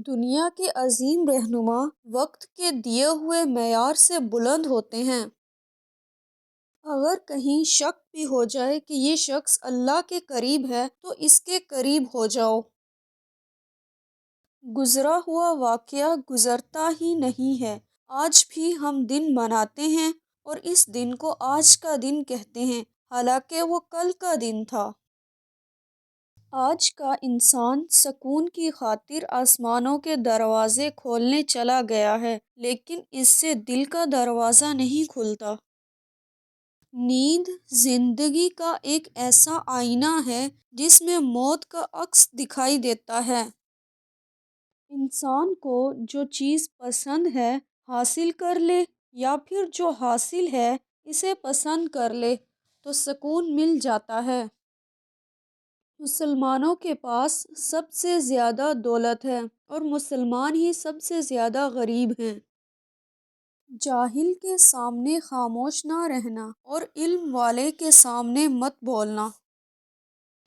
دنیا کے عظیم رہنما وقت کے دیے ہوئے معیار سے بلند ہوتے ہیں۔ اگر کہیں شک بھی ہو جائے کہ یہ شخص اللہ کے قریب ہے تو اس کے قریب ہو جاؤ۔ گزرا ہوا واقعہ گزرتا ہی نہیں ہے۔ آج بھی ہم دن مناتے ہیں اور اس دن کو آج کا دن کہتے ہیں، حالانکہ وہ کل کا دن تھا۔ آج کا انسان سکون کی خاطر آسمانوں کے دروازے کھولنے چلا گیا ہے، لیکن اس سے دل کا دروازہ نہیں کھلتا۔ نیند زندگی کا ایک ایسا آئینہ ہے جس میں موت کا عکس دکھائی دیتا ہے۔ انسان کو جو چیز پسند ہے حاصل کر لے یا پھر جو حاصل ہے اسے پسند کر لے تو سکون مل جاتا ہے۔ مسلمانوں کے پاس سب سے زیادہ دولت ہے اور مسلمان ہی سب سے زیادہ غریب ہیں۔ جاہل کے سامنے خاموش نہ رہنا اور علم والے کے سامنے مت بولنا۔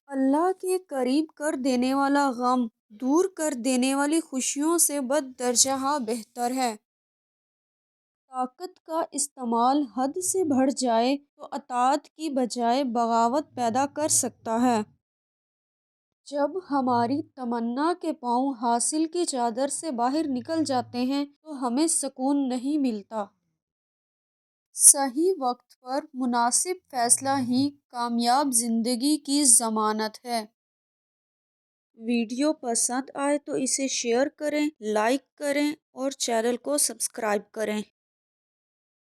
اللہ کے قریب کر دینے والا غم دور کر دینے والی خوشیوں سے بددرجہ بہتر ہے۔ طاقت کا استعمال حد سے بڑھ جائے تو اطاعت کی بجائے بغاوت پیدا کر سکتا ہے۔ جب ہماری تمنا کے پاؤں حاصل کی چادر سے باہر نکل جاتے ہیں تو ہمیں سکون نہیں ملتا۔ صحیح وقت پر مناسب فیصلہ ہی کامیاب زندگی کی ضمانت ہے۔ ویڈیو پسند آئے تو اسے شیئر کریں، لائک کریں اور چینل کو سبسکرائب کریں۔